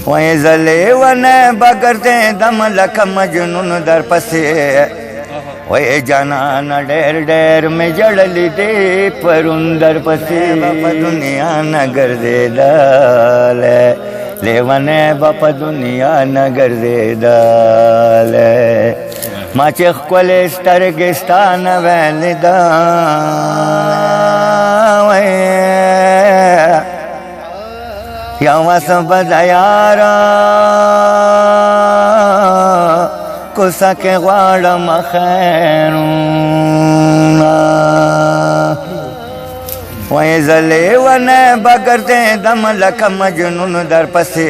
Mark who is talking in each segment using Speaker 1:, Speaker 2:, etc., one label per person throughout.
Speaker 1: وای زلی ونه بگرده دم لکه مجنون در پسې وای جانان ډېر ډېر مې جړلې دې پرون در پسې په دنیا نه ګرځېدلی لیونی به په دنیا نه ګرځېدلی ما چې ښکلې سترګې ستا نه ویلې ده یوه څه به د یاره کوڅه کې غواړم خیرونه وای زه لیونی به ګرځېدم لکه مجنون در پسې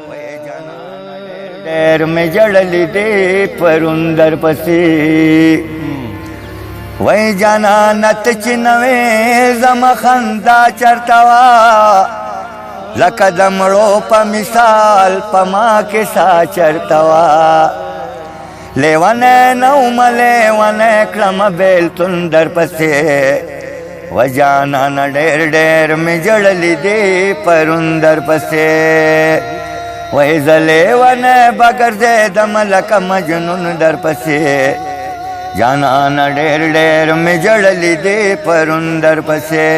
Speaker 1: وای جانانه ډېر مې جړلې دې پرون در پسې وای جانانه ته چې نه وې زما خندا چېرته وه لکه د مړو په مثال په ما کې سا چېرته وه لیونی نه ومه لیونی کړمه بېلتون در پسې و جانانه ډېر ډېر مې جړلې دې پرون در پسې وای زه لیونی به ګرځېدم لکه مجنون در پسې جانانه ډېر ډېر مې جړلې دې پرون در پسې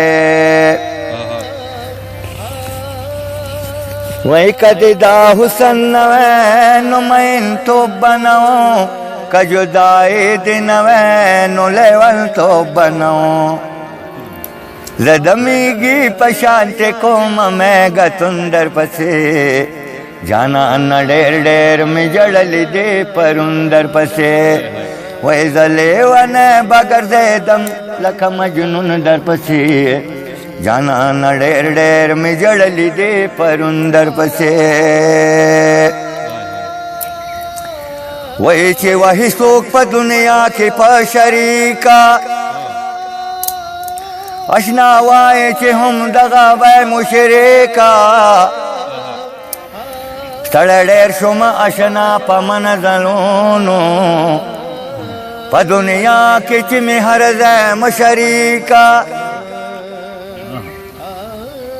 Speaker 1: وای کدی دا حسن نوے نو مین تو بناؤ که جدائی دی نوے نو لیول تو بناؤ زدمیگی پشانت کوم میں گتن در پسے جانان ډېر ډېر مې جړلې دې پرون در پسې وای زه لیونی به ګرځېدم لکه مجنون در پسې جانان ډېر ډېر مې جړلې دې پرون در پسې وای چې وهي څوک په دنیا کې په شریکه اشنا وای چې هم دغه وای مشرکه ستړی ډېر شوم اشنا په منزلونو په دنیا کې چې مې هر ځای مشریکه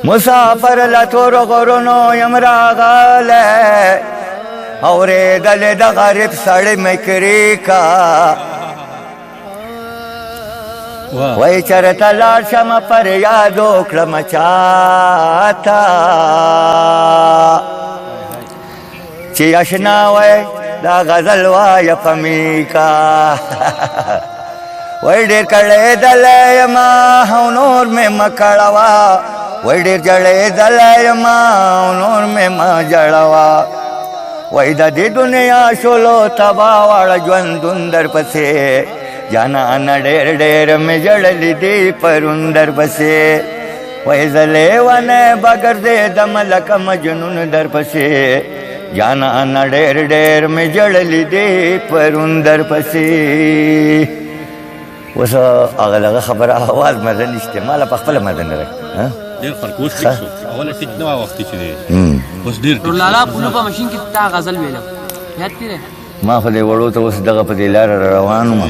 Speaker 1: مسافر لتور غرونو یم راغلی اورېدلې د غریب سړی مې کریکه وای چېرته لاړ شمه فریاد وکړم چاته چې اشنا وای دا غزل وایه په میکا وای ډېر کړېدلی یمه او نور مې مه کړوه وای ډېر جړېدلی یمه او نور مې مه جړوه وای د دې دنیا شولو تبا واړه ژوندون در پسې جانانه ډېر ډېر مې جړلې دې پرون در پسې وای زه لیونی به ګرځېدم لکه مجنون در پسې جانانه ډېر ډېر مې جړلې دې پرون در پسې اوس هغه دغه خبره اواز مزه نشته ماله په خپله مزه نه راکړي
Speaker 2: ډېر فرق اوس ټیک شو اوله ټیک نه وه وختي چې دی اوس ډېر ټیک
Speaker 3: لالا پولو په ماشین کې تا غزل ویلم یاد دی
Speaker 1: ما خو دې وړو ته اوس دغه په دې لاره روان وم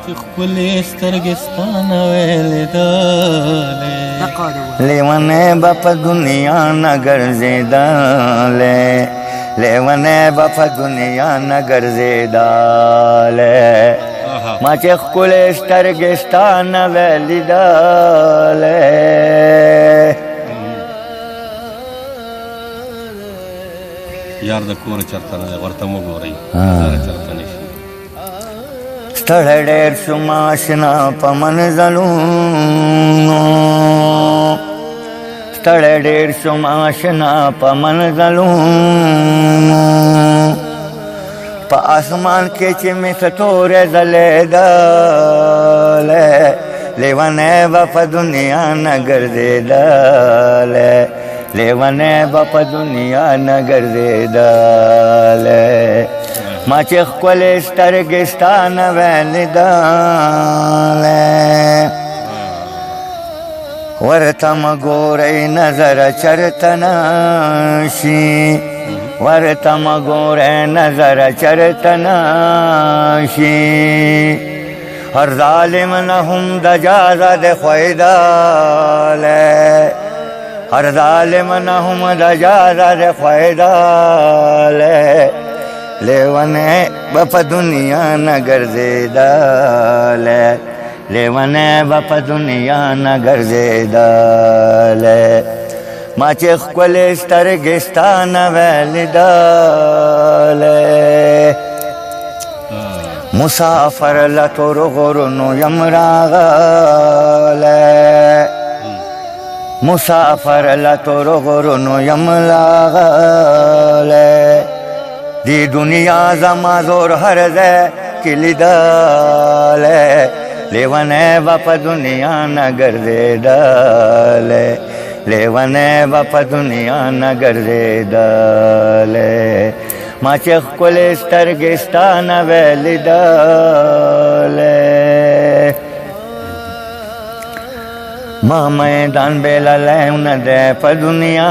Speaker 2: چې ښکلې سترګې ستا نه ویلېدلې
Speaker 1: لیونی به په دنیا نه ګرځېدلی لیونی به په دنیا نه ګرځېدلی ما چې ښکلې سترګې ستا نه ویلېدلی
Speaker 2: یار د کور چرته نه دی ورته مه ګورئ زره چرته نه شي
Speaker 1: ستړی ډېر شوم اشنا په منزلونو ستړی ډېر شوم اشنا په منزلونو په اسمان کې چې مې ستورې ځلېدلی لیونی به په دنیا نه ګرځېدلی لیونی به په دنیا نه ګرځېدلی ما چې ښکلې سترګې ستا نه ویلېدلی ورته مه ګورئ نظره چېرته نه شي ورته مه ګورئ نظره چېرته نه شي هر ظالم نه هم د جازه د ښویېدلی हर जालिम न हम दजार ख्वाइदाले लेवने बप दुनिया नगर जेदाले लेवने बप दुनिया नगर जेदाले माचे खले स्टरगिस्तान वैलिदाले मुसाफर लतोर गुरनु यमरागले मुसाफर लतोर गुरनु यमलागले दी दुनिया जमा जोर हर दे किलिदाले लेवने बाप दुनिया नगर दे डाले लेवने बाप दुनिया नगर दे डाले माचे खले स्टरगिस्तान वैलिदाले माँ मैदान बेला लैन दे प दुनिया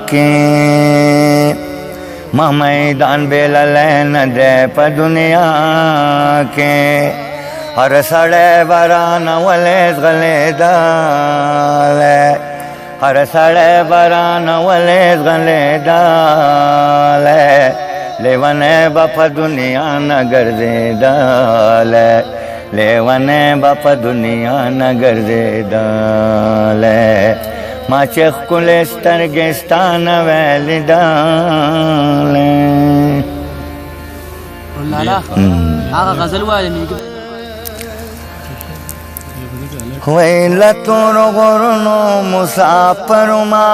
Speaker 1: के माँ मैदान बेला लैन दे प दुनिया के हर सड़े बरान वले गले डाले हर सड़े बरान वले गले डाले लेवने बप दुनिया नगर दे डाले लेवने बप दुनिया नगर दे डाले माचे खुले स्टरगिस्तान वैलिदाले
Speaker 3: लाला आगा गजल वाले नहीं
Speaker 1: वैला तोरो गोरनो मुसाफरुमा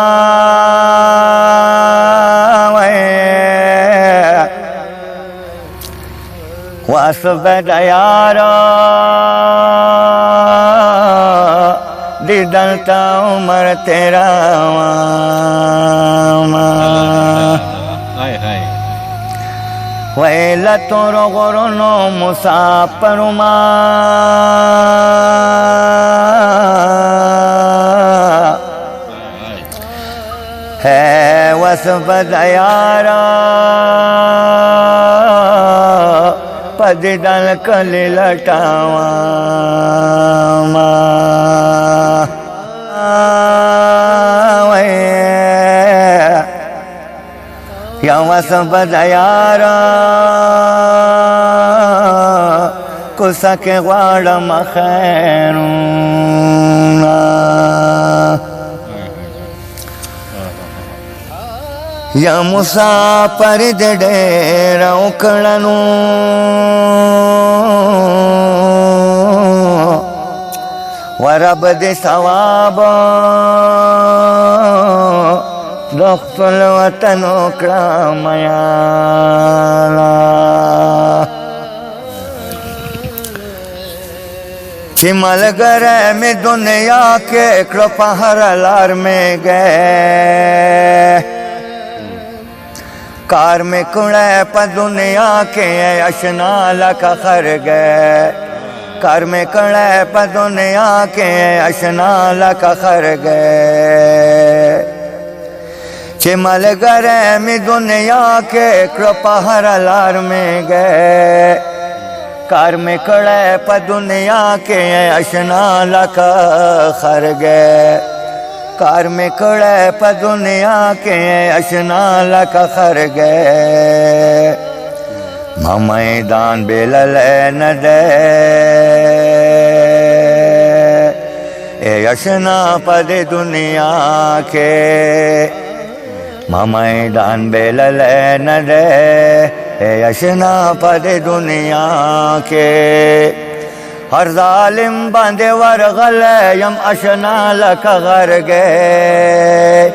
Speaker 1: वासब दयारा दिदलता उमर तेरा वैला तोरो गोरनो मुसाफरुमा है वसब दयारा पदिदल कली लटावा या वसब दयारा कुसा के वाड़ा मखैरूना या मुसाफर डेरा उकड़नु वरब दे सवाब दोख्तुल वतन उकड़ामयाला चिमल गरे में दुनिया के कृपहर लार में गए कार में कुड़े प दुनिया के अशना लका खर गए कार में कुड़े प दुनिया के अशना लका खर गए चिमल गरे में दुनिया के कृपहर लार में गए कार में कुड़े प दुनिया के अशना लका खर गए कार में कड़े प दुनिया के अशना लका खर गए माँ मैदान बेलल न दे ए अशना पद दुनिया के माँ मैदान बेलल न दे ए अशना पद दुनिया के हर जालिम बांधे वरगल यम अशना लका घर गए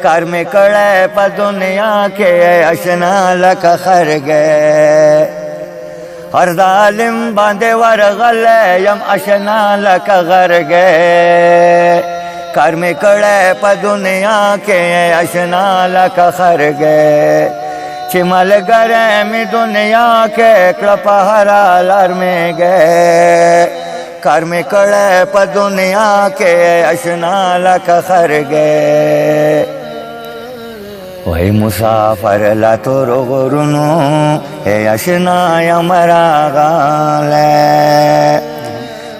Speaker 1: कर में कड़े प दुनिया के अशना लका खर गए हर जालिम बांधे वरगल यम अशना लका घर गए कर में कड़े प दुनिया के अशना लका खर गए चिमल गरे में दुनिया के कृपहरा लर में गए कर में कड़े प दुनिया के अशना लका खर गए वही मुसाफर ला तो रोगुनु हे अशना यमरा गाले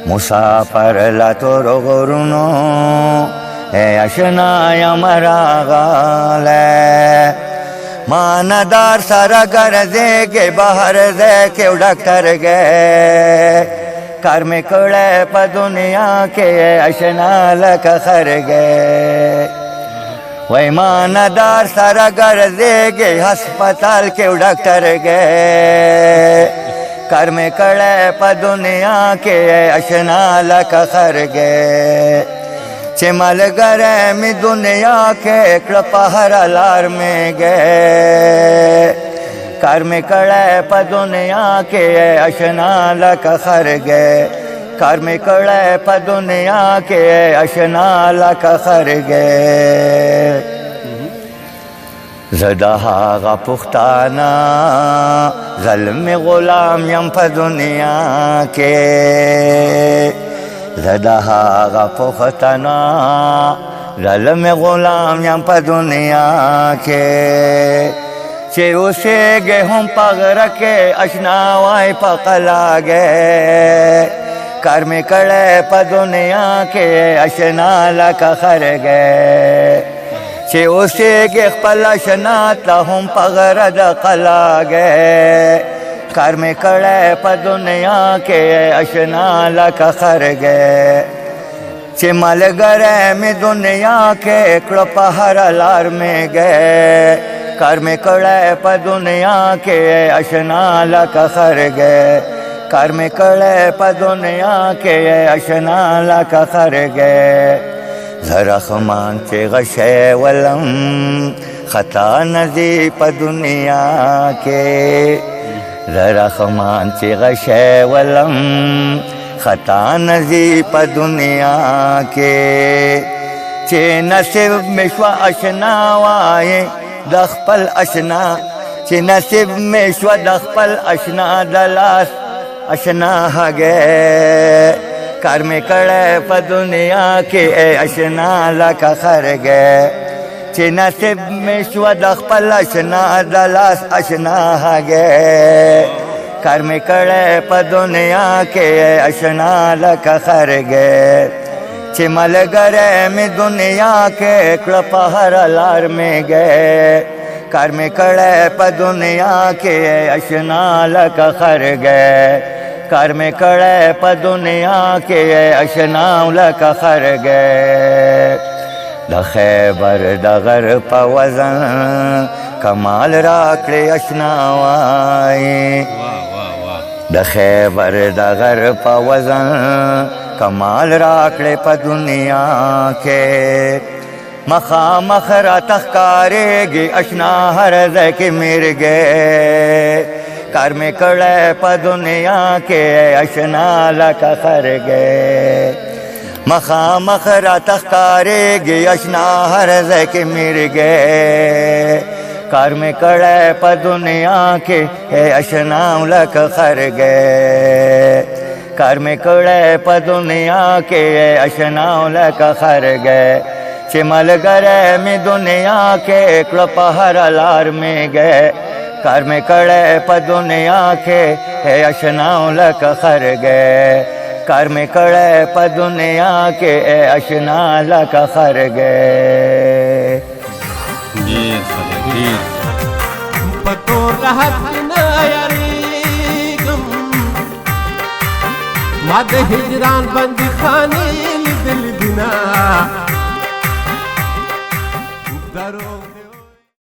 Speaker 1: मुसाफर ला तो रोगुनु اے اشنا یم راغلی ما ندار سره ګرځېږې بهر ځای کې ډاکټر ګې کار مې کړی په دنیا کې اشنا لکه خرګې وای ما ندار سره ګرځېږې هسپتال کې ډاکټر ګې کار مې کړی په دنیا کې اشنا لکه خرګې چې ملګری مې دنیا کې کړه په هر لار مې گئے کار مې کړی په دنیا کې اشنا لکه خرګې کار مې کړی په دنیا کې اشنا لکه خرګې زه د هغه پښتانه ظلم غلام یم په دنیا کې زه د هغه پښتانه ظلم غلام یم په دنیا کې چې اوسېږې هم په غره کې اشنا وای په قلاګې کار مې کړی په دنیا کې اشنا لکه خرګې چې اوسېږې خپل اشنا ته هم په غره د قلاګې کار مې کړی په دنیا کې اشنا لکه خرګې چې ملګری مې دنیا کې کړه په هر لار مې گئے کار مې کړی په دنیا کې اشنا لکه خرګې کار مې کړی په دنیا کې اشنا لکه خرګې زه رحمان چې غشی ولم خطا نځي په دنیا کې زه رحمان چې غشی ولم خطا نځي په دنیا کې چې نصیب مې شوه اشنا وایې د خپل اشنا چې نصیب مې شوه د خپل اشنا د لاس اشنا هګې کار مې کړی په دنیا کې اشنا لکه خرګې چې نصیب مې شوه د خپل اشنا د لاس اشنا هګې کار مې کړی په دنیا کې اشنا لکه خرګې چې ملګری مې دنیا کې کړه په هر لار مې گئے کار مې کړی په دنیا کې اشنا لکه خرګې کار مې کړی په دنیا کې اشنا لکه خرګې د خیبر د غر په وزن کمال راکړې اشنا وایې د خیبر د غر په وزن کمال راکړې په دنیا کې مخامخ راته ښکارېږي اشنا هر ځای کې مرګې کار مې کړی په دنیا کې اشنا لکه خرګې مخامخ راته ښکارېږي اشنا هر ځای کې مرګې کار مې کړی په دنیا کې اشنا لکه خرګې کار مې کړی په دنیا کې اشنا لکه خرګې چې ملګری مې دنیا کې کړه په هر لار مې گئے کار مې کړی په دنیا کې اشنا لکه خرګې کار مې کړی په دنیا کې اشنا لکه خرګې
Speaker 4: پتور راحت نه یاریږم ما د هجران بندي خانې لیدل دي نه